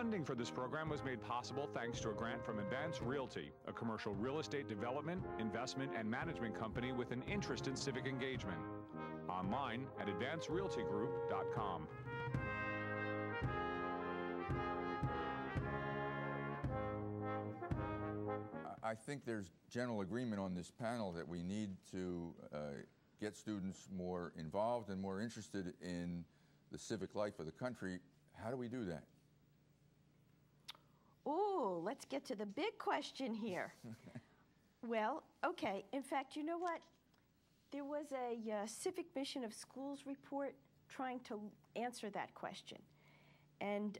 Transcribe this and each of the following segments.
Funding for this program was made possible thanks to a grant from Advance Realty, a commercial real estate development, investment, and management company with an interest in civic engagement. Online at advancerealtygroup.com. I think there's general agreement on this panel that we need to get students more involved and more interested in the civic life of the country. How do we do that? Ooh, let's get to the big question here. Well, okay. In fact, you know what? There was a Civic Mission of Schools report trying to answer that question. And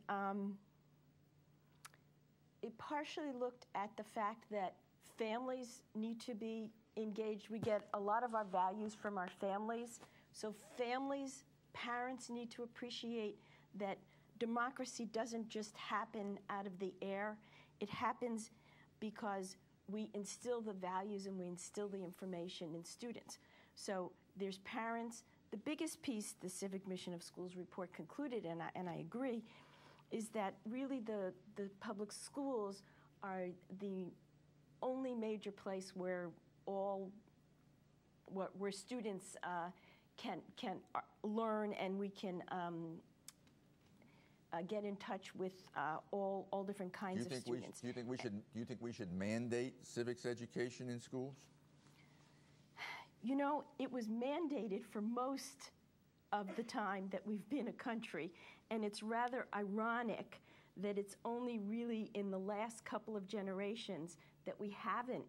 it partially looked at the fact that families need to be engaged. We get a lot of our values from our families. So families, parents need to appreciate that democracy doesn't just happen out of the air. It happens because we instill the values and we instill the information in students. So there's parents. The biggest piece the Civic Mission of Schools report concluded, and I agree, is that really the public schools are the only major place where where students can learn, and we can get in touch with all different kinds of students. Do you think we should mandate civics education in schools? You know, it was mandated for most of the time that we've been a country, and it's rather ironic that it's only really in the last couple of generations that we haven't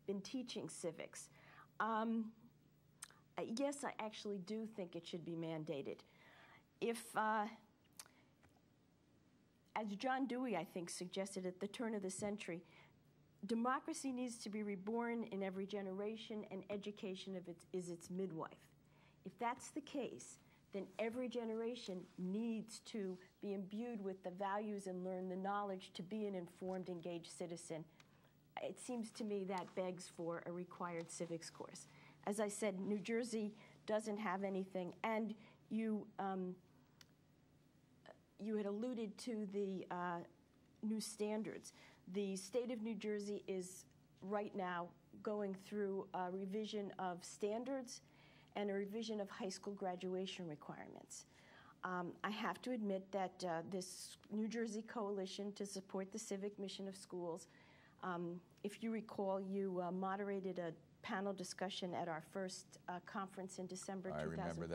been teaching civics. Yes, I actually do think it should be mandated. If, as John Dewey, I think, suggested at the turn of the century, democracy needs to be reborn in every generation, and education is its midwife. If that's the case, then every generation needs to be imbued with the values and learn the knowledge to be an informed, engaged citizen. It seems to me that begs for a required civics course. As I said, New Jersey doesn't have anything, and you had alluded to the new standards. The state of New Jersey is right now going through a revision of standards and a revision of high school graduation requirements. I have to admit that this New Jersey Coalition to support the Civic Mission of Schools, if you recall, you moderated a panel discussion at our first conference in December 2005. I remember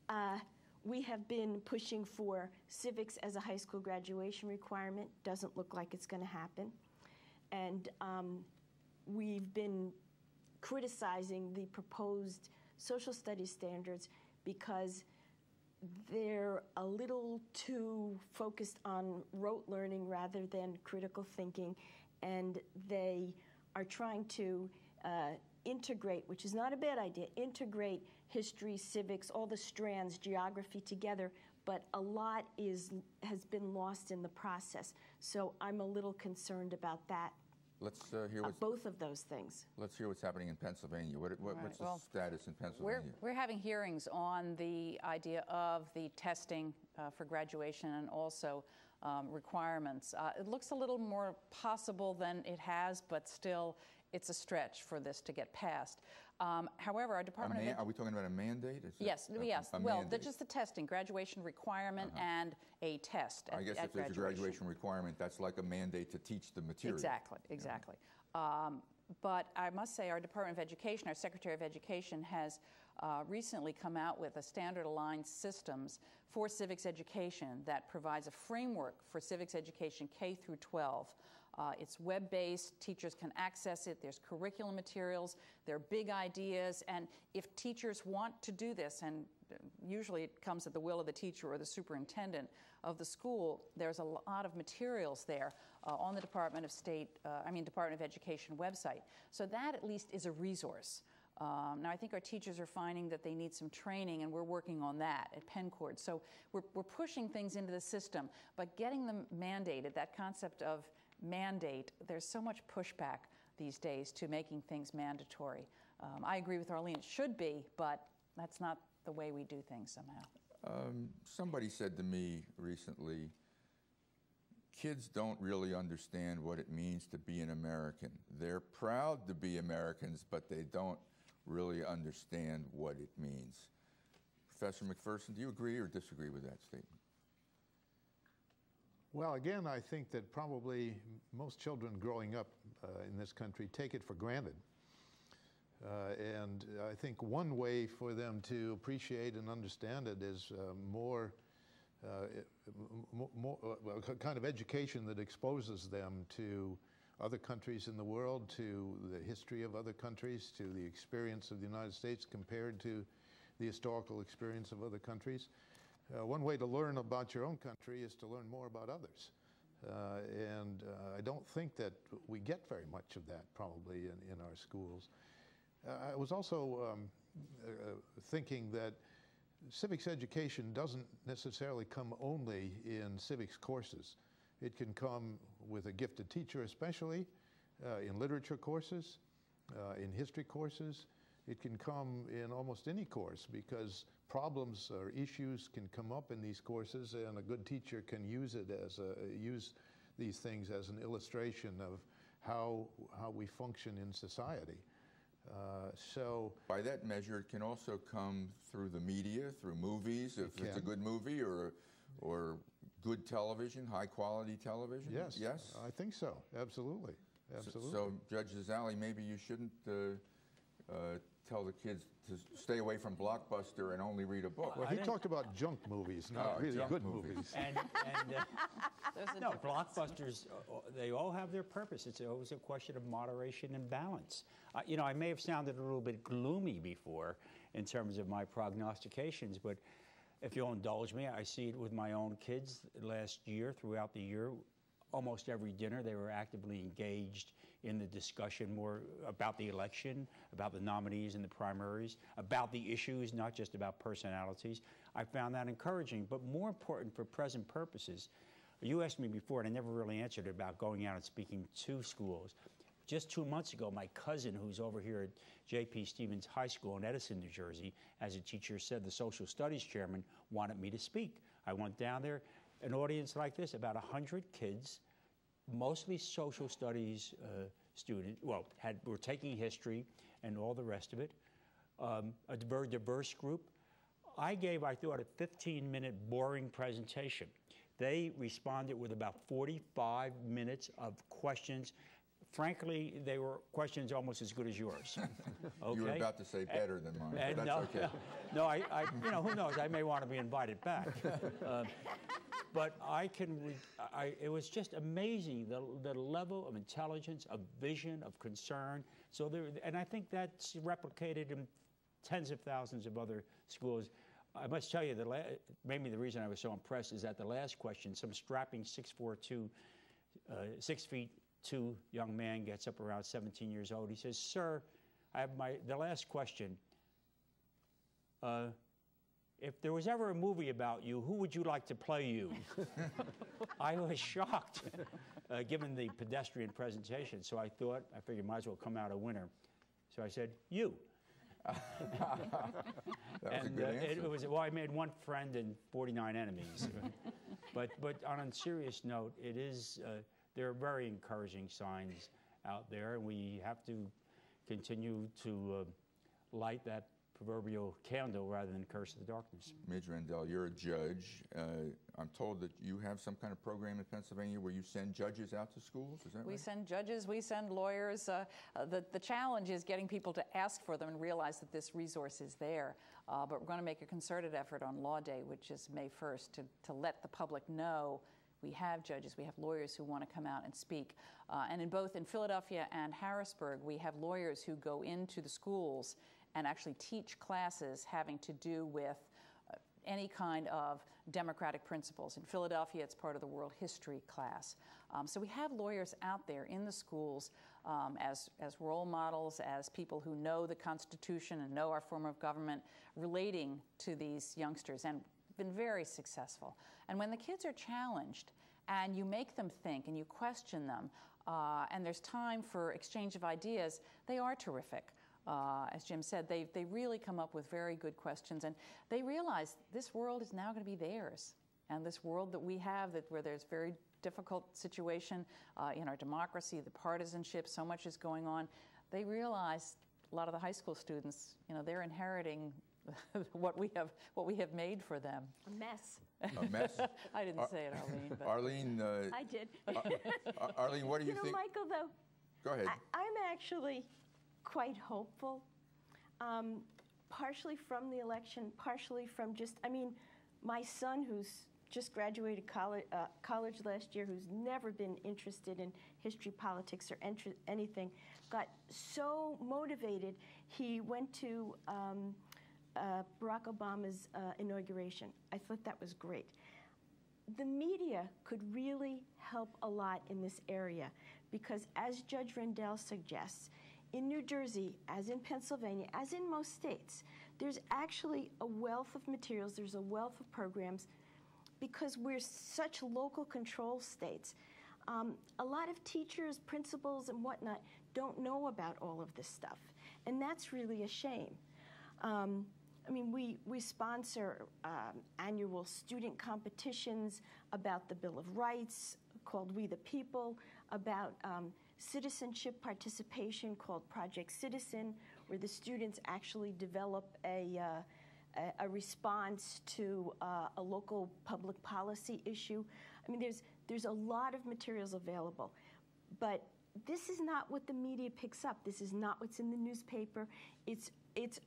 that. We have been pushing for civics as a high school graduation requirement. Doesn't look like it's going to happen. And we've been criticizing the proposed social studies standards because they're a little too focused on rote learning rather than critical thinking, and they are trying to integrate, which is not a bad idea, integrate history, civics, all the strands, geography together, but a lot has been lost in the process. So I'm a little concerned about that. Let's hear what's, both of those things. Let's hear what's happening in Pennsylvania. What's the status in Pennsylvania? We're having hearings on the idea of the testing for graduation and also requirements. It looks a little more possible than it has, but still it's a stretch for this to get passed. However, our Department of... Are we talking about a mandate? Yes, yes. Well, just the testing, graduation requirement and a test I guess if there's a graduation requirement, that's like a mandate to teach the material. Exactly, exactly. But I must say our Department of Education, our Secretary of Education, has recently come out with a standard-aligned systems for civics education that provides a framework for civics education K through 12. It's web-based, teachers can access it, there's curriculum materials, there are big ideas, and if teachers want to do this, and usually it comes at the will of the teacher or the superintendent of the school, there's a lot of materials there on the Department of Education website. So that at least is a resource. Now I think our teachers are finding that they need some training, and we're working on that at Pencord. So we're pushing things into the system, but getting them mandated, that concept of mandate, there's so much pushback these days to making things mandatory. I agree with Arlene, it should be, but that's not the way we do things somehow. Somebody said to me recently, kids don't really understand what it means to be an American. They're proud to be Americans, but they don't really understand what it means. Professor McPherson, do you agree or disagree with that statement? Well, again, I think that probably most children growing up in this country take it for granted. And I think one way for them to appreciate and understand it is more kind of education that exposes them to other countries in the world, to the history of other countries, to the experience of the United States compared to the historical experience of other countries. One way to learn about your own country is to learn more about others. And I don't think that we get very much of that probably in our schools. I was also thinking that civics education doesn't necessarily come only in civics courses. It can come with a gifted teacher, especially in literature courses, in history courses. It can come in almost any course because problems or issues can come up in these courses, and a good teacher can use it as use these things as an illustration of how we function in society. So by that measure, it can also come through the media, through movies, if it's a good movie, or good television, high quality television. Yes, yes, I think so. Absolutely, absolutely. So Judge Zazzali, maybe you shouldn't tell the kids to stay away from Blockbuster and only read a book. Well, he talked about junk movies, not really good movies. No, blockbusters, they all have their purpose. It's always a question of moderation and balance. You know, I may have sounded a little bit gloomy before in terms of my prognostications, but if you'll indulge me, I see it with my own kids last year, throughout the year. Almost every dinner, they were actively engaged in the discussion more about the election, about the nominees in the primaries, about the issues, not just about personalities. I found that encouraging, but more important for present purposes. You asked me before, and I never really answered about going out and speaking to schools. Just 2 months ago, my cousin, who's over here at J.P. Stevens High School in Edison, New Jersey, as a teacher said, the social studies chairman wanted me to speak. I went down there, an audience like this, about 100 kids, mostly social studies students, well, were taking history and all the rest of it, a very diverse group. I thought, a 15-minute boring presentation. They responded with about 45 minutes of questions. Frankly, they were questions almost as good as yours. Okay? You were about to say better than mine, but that's okay. No, you know, who knows? I may want to be invited back. But it was just amazing, the level of intelligence, of vision, of concern. So and I think that's replicated in tens of thousands of other schools. I must tell you, maybe the reason I was so impressed is that the last question, some strapping 6'2" young man gets up around 17 years old. He says, "Sir, I have the last question. If there was ever a movie about you, who would you like to play you?" I was shocked, given the pedestrian presentation. So I figured might as well come out a winner. So I said, "You." That was a good answer. Well, I made one friend and 49 enemies. but on a serious note, there are very encouraging signs out there, and we have to continue to light that proverbial candle rather than curse the darkness. Major Rendell, you're a judge. I'm told that you have some kind of program in Pennsylvania where you send judges out to schools. Is that right? We send judges, we send lawyers. The challenge is getting people to ask for them and realize that this resource is there. But we're going to make a concerted effort on Law Day, which is May 1st, to let the public know we have judges, we have lawyers who want to come out and speak. And in both in Philadelphia and Harrisburg, we have lawyers who go into the schools and actually teach classes having to do with any kind of democratic principles. In Philadelphia, it's part of the world history class. So we have lawyers out there in the schools as role models, as people who know the Constitution and know our form of government, relating to these youngsters, and been very successful. And when the kids are challenged and you make them think and you question them, and there's time for exchange of ideas, they are terrific. as Jim said, they really come up with very good questions, and they realize this world is now going to be theirs. And this world that we have, where there's very difficult situation in our democracy, the partisanship, so much is going on, they realize, a lot of the high school students, they're inheriting what we have made for them. A mess. A mess? I didn't say it, Arlene. But Arlene. I did. Arlene, what do you think? Michael, though. Go ahead. I'm actually quite hopeful, partially from the election, partially from my son, who's just graduated college last year, who's never been interested in history, politics, or anything, got so motivated, he went to Barack Obama's inauguration. I thought that was great. The media could really help a lot in this area because, as Judge Rendell suggests, in New Jersey, as in Pennsylvania, as in most states, there's actually a wealth of materials, there's a wealth of programs, because we're such local control states. A lot of teachers, principals, and whatnot don't know about all of this stuff, and that's really a shame. We sponsor annual student competitions about the Bill of Rights called We the People, about citizenship participation called Project Citizen, where the students actually develop a response to a local public policy issue. There's a lot of materials available, but this is not what the media picks up. This is not what's in the newspaper. It's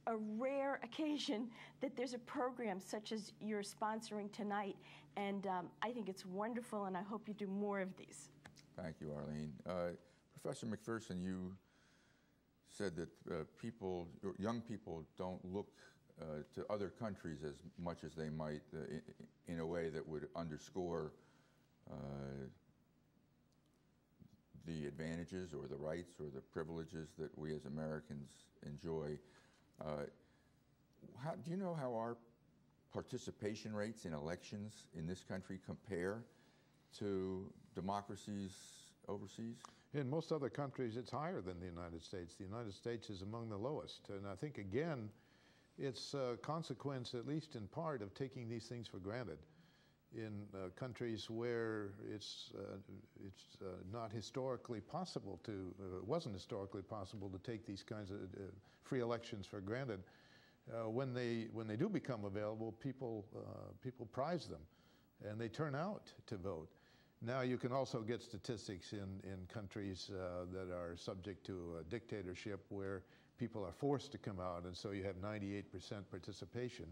a rare occasion that there's a program such as you're sponsoring tonight, and I think it's wonderful, and I hope you do more of these. Thank you, Arlene. Professor McPherson, you said that young people don't look to other countries as much as they might in a way that would underscore the advantages or the rights or the privileges that we as Americans enjoy. Do you know how our participation rates in elections in this country compare to democracies overseas? In most other countries, it's higher than the United States. The United States is among the lowest. And I think, again, it's a consequence, at least in part, of taking these things for granted. In countries where it's not historically possible to, wasn't historically possible to take these kinds of free elections for granted, when they do become available, people prize them, and they turn out to vote. Now you can also get statistics in countries that are subject to a dictatorship where people are forced to come out, and so you have 98% participation.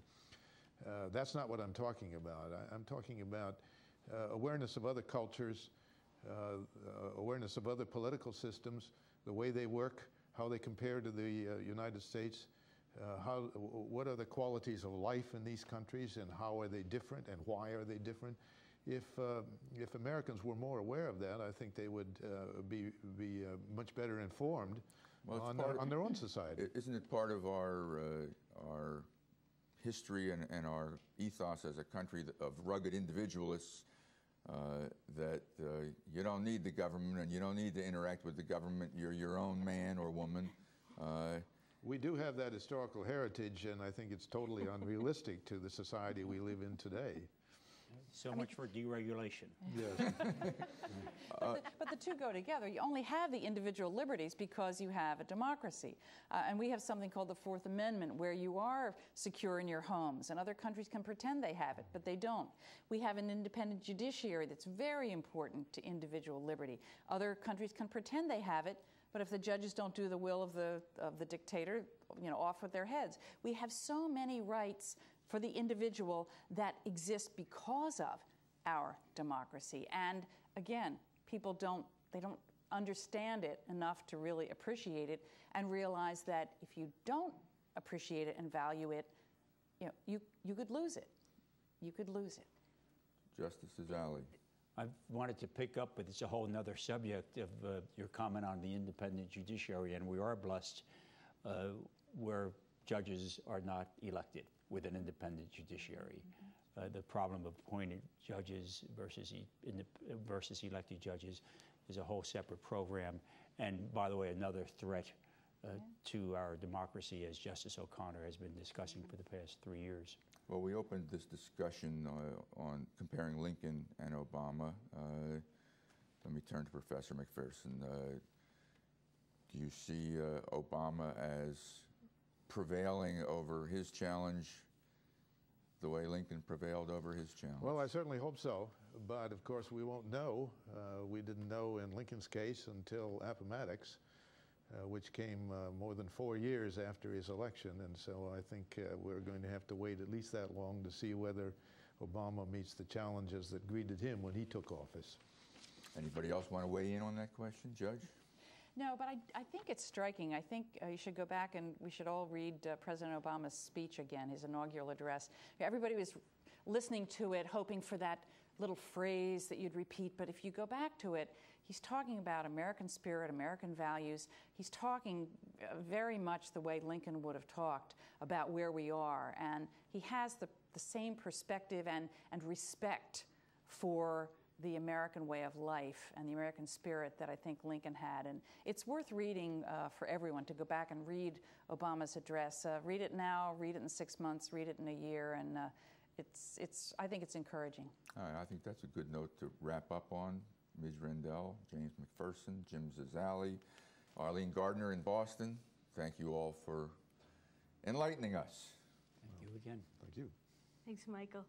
That's not what I'm talking about. I'm talking about awareness of other cultures, awareness of other political systems, the way they work, how they compare to the United States, what are the qualities of life in these countries, and how are they different, and why are they different. If Americans were more aware of that, I think they would be much better informed on their own society. Isn't it part of our history and our ethos as a country of rugged individualists that you don't need the government and you don't need to interact with the government? You're your own man or woman. We do have that historical heritage, and I think it's totally unrealistic to the society we live in today. So much for deregulation. Yes. But the two go together. You only have the individual liberties because you have a democracy. And we have something called the Fourth Amendment, where you are secure in your homes, and other countries can pretend they have it, but they don't. We have an independent judiciary that's very important to individual liberty. Other countries can pretend they have it, but if the judges don't do the will of the dictator, off with their heads. We have so many rights for the individual that exist because of our democracy. And again, people don't understand it enough to really appreciate it and realize that if you don't appreciate it and value it, you could lose it. You could lose it. Justice Zazzali. I wanted to pick up, but it's a whole other subject of your comment on the independent judiciary, and we are blessed where judges are not elected with an independent judiciary. The problem of appointed judges versus elected judges is a whole separate program. And by the way, another threat to our democracy, as Justice O'Connor has been discussing for the past 3 years. Well, we opened this discussion on comparing Lincoln and Obama. Let me turn to Professor McPherson. Do you see Obama as prevailing over his challenge the way Lincoln prevailed over his challenge? Well, I certainly hope so, but of course we won't know. We didn't know in Lincoln's case until Appomattox, which came more than 4 years after his election, and so I think we're going to have to wait at least that long to see whether Obama meets the challenges that greeted him when he took office. Anybody else want to weigh in on that question, Judge? No, but I think it's striking. I think you should go back and we should all read President Obama's speech again, his inaugural address. Everybody was listening to it, hoping for that little phrase that you'd repeat, but if you go back to it, he's talking about American spirit, American values. He's talking very much the way Lincoln would have talked about where we are, and he has the same perspective and respect for the American way of life and the American spirit that I think Lincoln had. And it's worth reading for everyone to go back and read Obama's address. Read it now, read it in 6 months, read it in a year, and I think it's encouraging. All right, I think that's a good note to wrap up on. Ms. Rendell, James McPherson, Jim Zazzali, Arlene Gardner in Boston, thank you all for enlightening us. Thank you again. Thank you. Thanks, Michael.